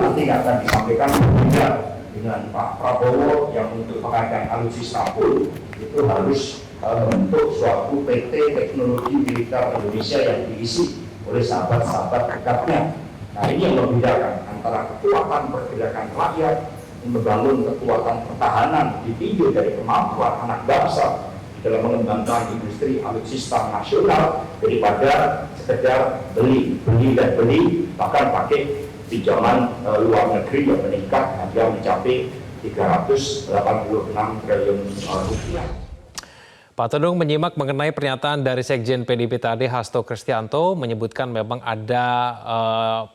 nanti akan disampaikan berbeda dengan Pak Prabowo yang untuk pengadaan alutsista pun itu harus membentuk suatu PT Teknologi Militer Indonesia yang diisi oleh sahabat-sahabat dekatnya. Nah ini yang membedakan antara kekuatan pergerakan rakyat membangun kekuatan pertahanan ditinjau dari kemampuan anak bangsa dalam mengembangkan industri alutsista nasional daripada sekedar beli bahkan pakai pinjaman luar negeri yang meningkat hingga mencapai 386 triliun rupiah. Pak Todung menyimak mengenai pernyataan dari Sekjen PDIP tadi Hasto Kristianto menyebutkan memang ada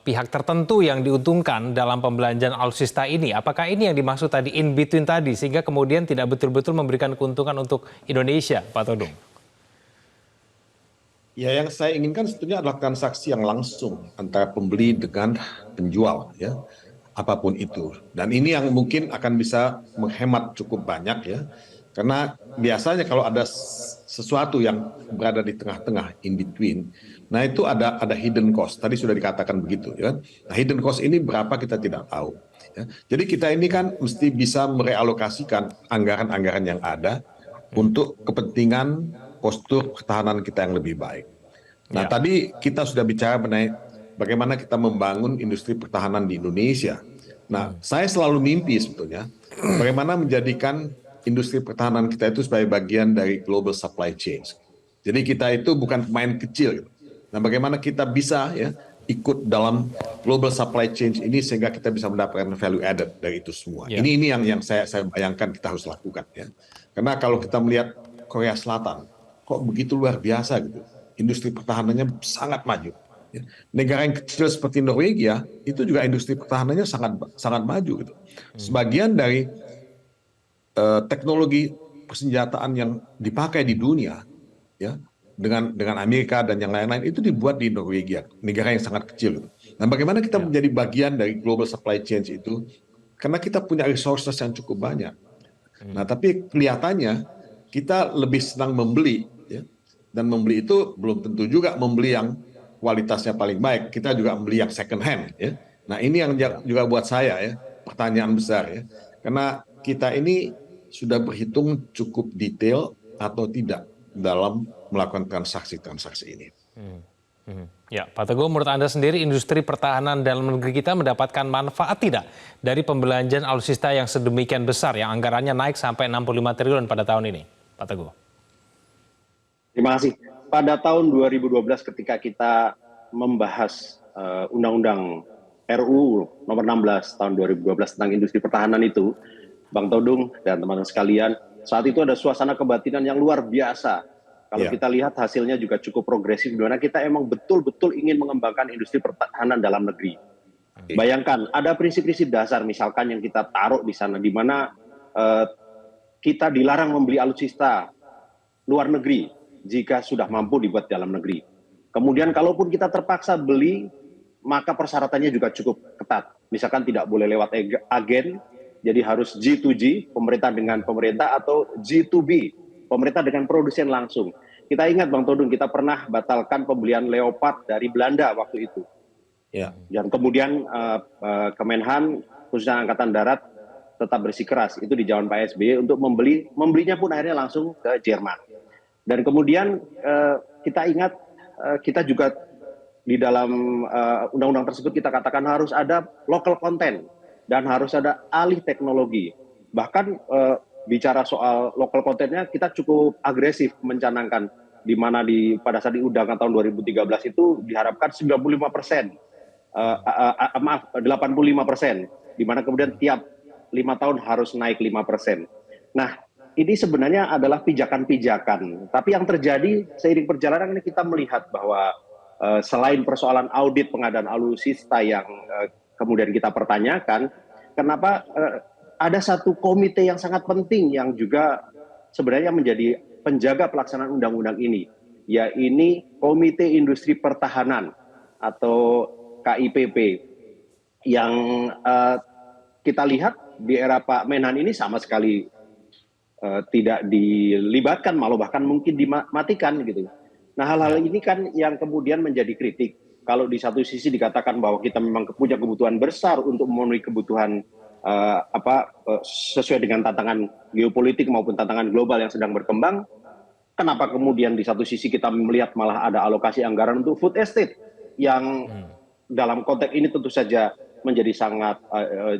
pihak tertentu yang diuntungkan dalam pembelanjaan alutsista ini. Apakah ini yang dimaksud tadi in between tadi sehingga kemudian tidak betul-betul memberikan keuntungan untuk Indonesia, Pak Todung? Ya, yang saya inginkan sebetulnya adalah transaksi yang langsung antara pembeli dengan penjual, ya, apapun itu. Dan ini yang mungkin akan bisa menghemat cukup banyak, ya. Karena biasanya kalau ada sesuatu yang berada di tengah-tengah, in between, nah itu ada hidden cost. Tadi sudah dikatakan begitu, ya. Nah, hidden cost ini berapa kita tidak tahu. Ya. Jadi kita ini kan mesti bisa merealokasikan anggaran-anggaran yang ada untuk kepentingan postur pertahanan kita yang lebih baik. Nah, tadi kita sudah bicara mengenai bagaimana kita membangun industri pertahanan di Indonesia. Nah, saya selalu mimpi sebetulnya bagaimana menjadikan industri pertahanan kita itu sebagai bagian dari global supply chain. Jadi kita itu bukan pemain kecil. Nah, bagaimana kita bisa ya ikut dalam global supply chain ini sehingga kita bisa mendapatkan value added dari itu semua. Ini yang saya bayangkan kita harus lakukan, ya. Karena kalau kita melihat Korea Selatan, kok begitu luar biasa gitu. Industri pertahanannya sangat maju. Ya. Negara yang kecil seperti Norwegia itu juga industri pertahanannya sangat maju gitu. Sebagian dari teknologi persenjataan yang dipakai di dunia, ya, dengan Amerika dan yang lain-lain itu dibuat di Norwegia, negara yang sangat kecil. Nah, bagaimana kita menjadi bagian dari global supply chain itu? Karena kita punya resources yang cukup banyak. Nah, tapi kelihatannya kita lebih senang membeli, ya, dan membeli itu belum tentu juga membeli yang kualitasnya paling baik. Kita juga membeli yang second hand, ya. Nah, ini yang juga buat saya ya pertanyaan besar, ya, karena kita ini sudah berhitung cukup detail atau tidak dalam melakukan transaksi-transaksi ini. Ya, Pak Teguh, menurut Anda sendiri industri pertahanan dalam negeri kita mendapatkan manfaat tidak dari pembelanjaan alutsista yang sedemikian besar yang anggarannya naik sampai 65 triliun pada tahun ini, Pak Teguh? Terima kasih. Pada tahun 2012 ketika kita membahas Undang-Undang RUU nomor 16 tahun 2012 tentang industri pertahanan itu, Bang Todung dan teman-teman sekalian, saat itu ada suasana kebatinan yang luar biasa. Kalau kita lihat hasilnya juga cukup progresif, di mana kita emang betul-betul ingin mengembangkan industri pertahanan dalam negeri. Bayangkan, ada prinsip-prinsip dasar misalkan yang kita taruh di sana, di mana kita dilarang membeli alutsista luar negeri jika sudah mampu dibuat dalam negeri. Kemudian kalaupun kita terpaksa beli, maka persyaratannya juga cukup ketat. Misalkan tidak boleh lewat agen, jadi harus G2G, pemerintah dengan pemerintah, atau G2B, pemerintah dengan produsen langsung. Kita ingat Bang Todung, kita pernah batalkan pembelian Leopard dari Belanda waktu itu. Dan kemudian Kemenhan, khususnya Angkatan Darat, tetap bersikeras, itu di zaman Pak SBY, untuk membelinya pun akhirnya langsung ke Jerman. Dan kemudian kita ingat, kita juga di dalam undang-undang tersebut kita katakan harus ada local content dan harus ada alih teknologi. Bahkan bicara soal local content-nya kita cukup agresif mencanangkan, di mana pada saat diundangkan tahun 2013 itu diharapkan 95%, 85%, di mana kemudian tiap 5 tahun harus naik 5%. Nah, ini sebenarnya adalah pijakan-pijakan. Tapi yang terjadi seiring perjalanan ini kita melihat bahwa selain persoalan audit pengadaan alutsista yang kemudian kita pertanyakan, kenapa ada satu komite yang sangat penting yang juga sebenarnya menjadi penjaga pelaksanaan undang-undang ini, yaitu Komite Industri Pertahanan atau KIPP, yang kita lihat di era Pak Menhan ini sama sekali tidak dilibatkan, malah bahkan mungkin dimatikan gitu. Nah, hal-hal ini kan yang kemudian menjadi kritik. kalau di satu sisi dikatakan bahwa kita memang punya kebutuhan besar untuk memenuhi kebutuhan sesuai dengan tantangan geopolitik maupun tantangan global yang sedang berkembang, kenapa kemudian di satu sisi kita melihat malah ada alokasi anggaran untuk food estate yang dalam konteks ini tentu saja menjadi sangat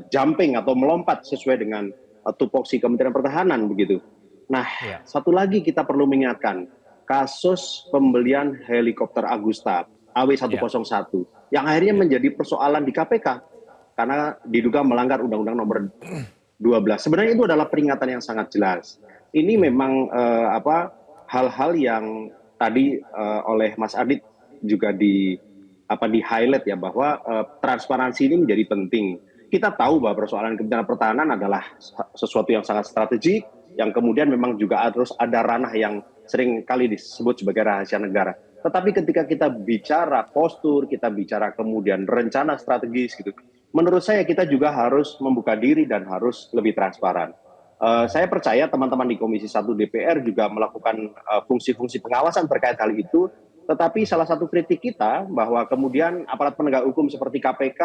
jumping atau melompat sesuai dengan tupoksi Kementerian Pertahanan begitu. Nah, satu lagi kita perlu mengingatkan kasus pembelian helikopter Agusta AW101 yang akhirnya menjadi persoalan di KPK karena diduga melanggar Undang-Undang Nomor 12. Sebenarnya itu adalah peringatan yang sangat jelas. Ini memang hal-hal yang tadi oleh Mas Adit juga di highlight ya, bahwa transparansi ini menjadi penting. Kita tahu bahwa persoalan Kementerian Pertahanan adalah sesuatu yang sangat strategik, yang kemudian memang juga harus ada ranah yang sering kali disebut sebagai rahasia negara. Tetapi ketika kita bicara postur, kita bicara kemudian rencana strategis gitu, menurut saya kita juga harus membuka diri dan harus lebih transparan. Saya percaya teman-teman di Komisi 1 DPR juga melakukan fungsi-fungsi pengawasan terkait hal itu, tetapi salah satu kritik kita bahwa kemudian aparat penegak hukum seperti KPK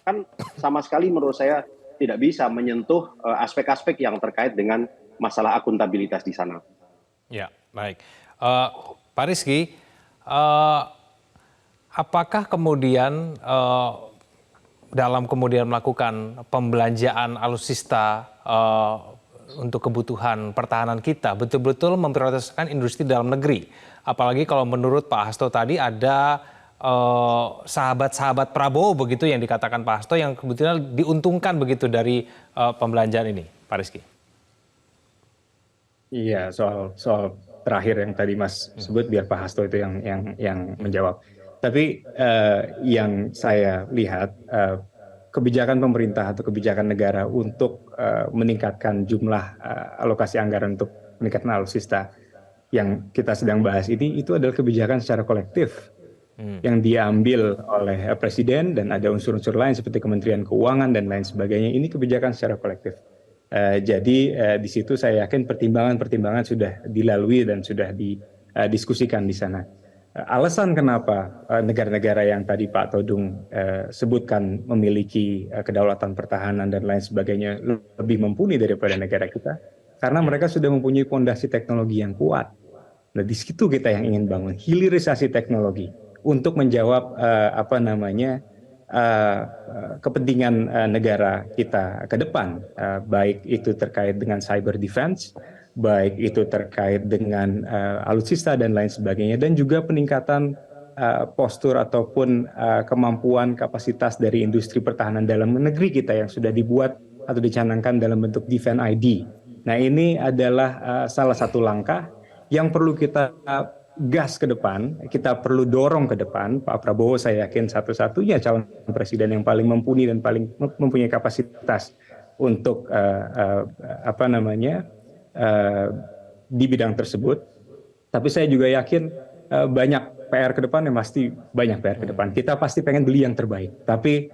kan sama sekali menurut saya tidak bisa menyentuh aspek-aspek yang terkait dengan masalah akuntabilitas di sana. Ya, baik. Pak Rizky, apakah kemudian dalam kemudian melakukan pembelanjaan alutsista untuk kebutuhan pertahanan kita betul-betul memprioritaskan industri dalam negeri? Apalagi kalau menurut Pak Hasto tadi ada sahabat-sahabat Prabowo begitu yang dikatakan Pak Hasto yang kebetulan diuntungkan begitu dari pembelanjaan ini, Pak Rizky. Iya, soal terakhir yang tadi Mas sebut, biar Pak Hasto itu yang menjawab. Tapi yang saya lihat kebijakan pemerintah atau kebijakan negara untuk meningkatkan jumlah alokasi anggaran untuk meningkatkan alutsista yang kita sedang bahas ini, itu adalah kebijakan secara kolektif yang diambil oleh Presiden dan ada unsur-unsur lain seperti Kementerian Keuangan dan lain sebagainya. Ini kebijakan secara kolektif. Jadi di situ saya yakin pertimbangan-pertimbangan sudah dilalui dan sudah didiskusikan di sana. Alasan kenapa negara-negara yang tadi Pak Todung sebutkan memiliki kedaulatan pertahanan dan lain sebagainya lebih mumpuni daripada negara kita, karena mereka sudah mempunyai fondasi teknologi yang kuat. Nah, di situ kita yang ingin bangun hilirisasi teknologi untuk menjawab kepentingan negara kita ke depan, baik itu terkait dengan cyber defense, baik itu terkait dengan alutsista dan lain sebagainya, dan juga peningkatan postur ataupun kemampuan kapasitas dari industri pertahanan dalam negeri kita yang sudah dibuat atau dicanangkan dalam bentuk Defense ID. Nah, ini adalah salah satu langkah yang perlu kita gas ke depan, kita perlu dorong ke depan. Pak Prabowo saya yakin satu-satunya calon presiden yang paling mumpuni dan paling mempunyai kapasitas untuk di bidang tersebut. Tapi saya juga yakin banyak PR ke depan, yang pasti banyak PR ke depan. Kita pasti pengen beli yang terbaik. Tapi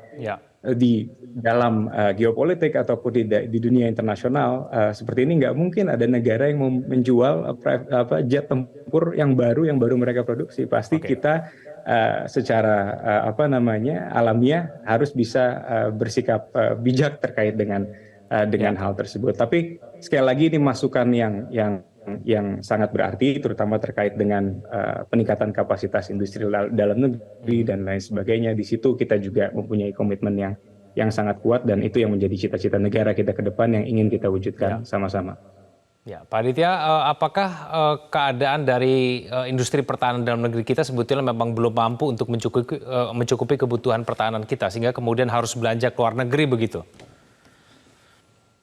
di dalam geopolitik ataupun di dunia internasional seperti ini, nggak mungkin ada negara yang mau menjual jet tempur yang baru mereka produksi. Pasti kita secara alamiah harus bisa bersikap bijak terkait dengan hal tersebut. Tapi sekali lagi ini masukan yang sangat berarti, terutama terkait dengan peningkatan kapasitas industri dalam negeri dan lain sebagainya. Di situ kita juga mempunyai komitmen yang sangat kuat, dan itu yang menjadi cita-cita negara kita ke depan yang ingin kita wujudkan sama-sama. Ya, Pak Aditya, apakah keadaan dari industri pertahanan dalam negeri kita sebetulnya memang belum mampu untuk mencukupi kebutuhan pertahanan kita, sehingga kemudian harus belanja ke luar negeri begitu?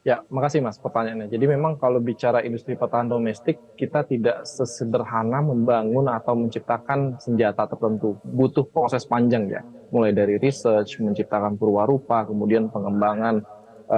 Ya, makasih Mas pertanyaannya. Jadi memang kalau bicara industri pertahanan domestik, kita tidak sesederhana membangun atau menciptakan senjata tertentu. Butuh proses panjang ya, mulai dari research, menciptakan purwarupa, kemudian pengembangan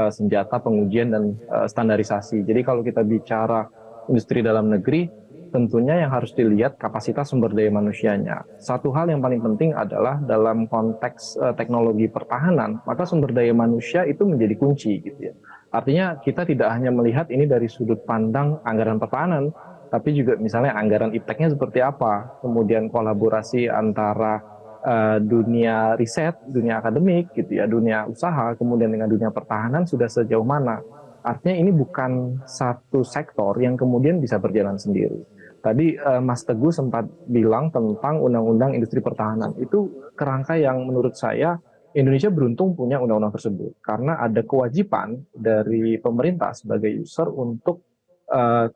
senjata, pengujian, dan standarisasi. Jadi kalau kita bicara industri dalam negeri, tentunya yang harus dilihat kapasitas sumber daya manusianya. Satu hal yang paling penting adalah dalam konteks teknologi pertahanan, maka sumber daya manusia itu menjadi kunci gitu ya. Artinya kita tidak hanya melihat ini dari sudut pandang anggaran pertahanan, tapi juga misalnya anggaran ipteknya seperti apa, kemudian kolaborasi antara dunia riset, dunia akademik, gitu ya, dunia usaha, kemudian dengan dunia pertahanan sudah sejauh mana. Artinya ini bukan satu sektor yang kemudian bisa berjalan sendiri. Tadi Mas Teguh sempat bilang tentang Undang-Undang Industri Pertahanan. Itu kerangka yang menurut saya Indonesia beruntung punya undang-undang tersebut. Karena ada kewajiban dari pemerintah sebagai user untuk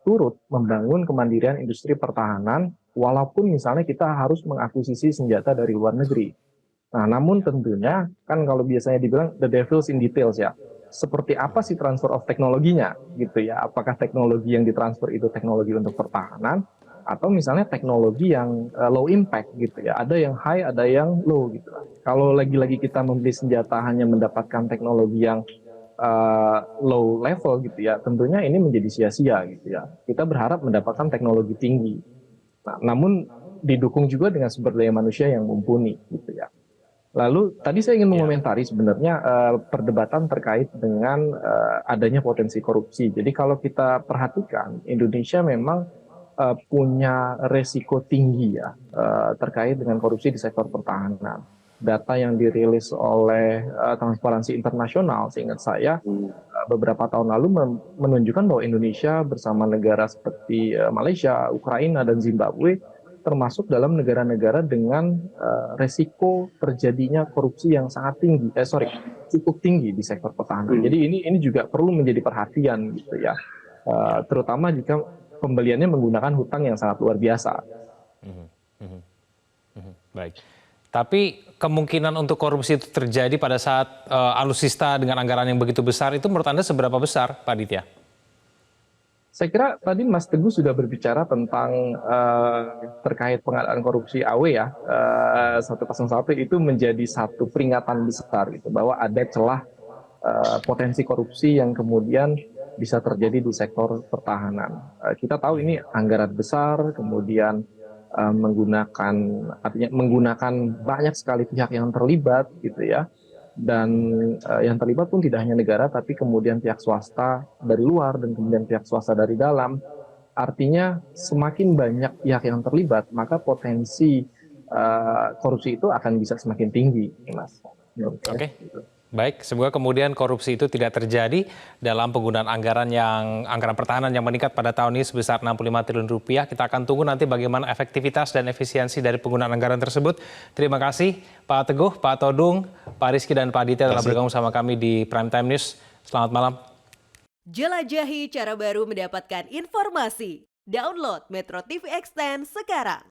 turut membangun kemandirian industri pertahanan, walaupun misalnya kita harus mengakuisisi senjata dari luar negeri. Nah, namun tentunya kan kalau biasanya dibilang the devil's in details ya. Seperti apa sih transfer of teknologinya gitu ya? Apakah teknologi yang ditransfer itu teknologi untuk pertahanan atau misalnya teknologi yang low impact gitu ya? Ada yang high, ada yang low gitu. Kalau lagi-lagi kita membeli senjata hanya mendapatkan teknologi yang low level gitu ya, tentunya ini menjadi sia-sia gitu ya. Kita berharap mendapatkan teknologi tinggi. Nah, namun didukung juga dengan sumber daya manusia yang mumpuni gitu ya. Lalu tadi saya ingin mengomentari sebenarnya perdebatan terkait dengan adanya potensi korupsi. Jadi kalau kita perhatikan Indonesia memang punya resiko tinggi ya terkait dengan korupsi di sektor pertahanan. Data yang dirilis oleh Transparansi Internasional, seingat saya beberapa tahun lalu menunjukkan bahwa Indonesia bersama negara seperti Malaysia, Ukraina, dan Zimbabwe termasuk dalam negara-negara dengan resiko terjadinya korupsi yang sangat tinggi, cukup tinggi di sektor pertahanan. Jadi ini juga perlu menjadi perhatian gitu ya, terutama jika pembeliannya menggunakan hutang yang sangat luar biasa. Baik. Tapi kemungkinan untuk korupsi itu terjadi pada saat alutsista dengan anggaran yang begitu besar itu menurut Anda seberapa besar, Pak Aditya? Saya kira tadi Mas Teguh sudah berbicara tentang terkait pengadaan korupsi AW ya, 101 itu menjadi satu peringatan besar gitu, bahwa ada celah potensi korupsi yang kemudian bisa terjadi di sektor pertahanan. Kita tahu ini anggaran besar, kemudian menggunakan banyak sekali pihak yang terlibat gitu ya. Dan yang terlibat pun tidak hanya negara, tapi kemudian pihak swasta dari luar dan kemudian pihak swasta dari dalam. Artinya semakin banyak pihak yang terlibat, maka potensi korupsi itu akan bisa semakin tinggi, Mas. Oke. Baik, semoga kemudian korupsi itu tidak terjadi dalam penggunaan anggaran pertahanan yang meningkat pada tahun ini sebesar 65 triliun rupiah. Kita akan tunggu nanti bagaimana efektivitas dan efisiensi dari penggunaan anggaran tersebut. Terima kasih Pak Teguh, Pak Todung, Pak Rizky, dan Pak Aditya telah bergabung sama kami di Prime Time News. Selamat malam. Jelajahi cara baru mendapatkan informasi. Download Metro TV Extend sekarang.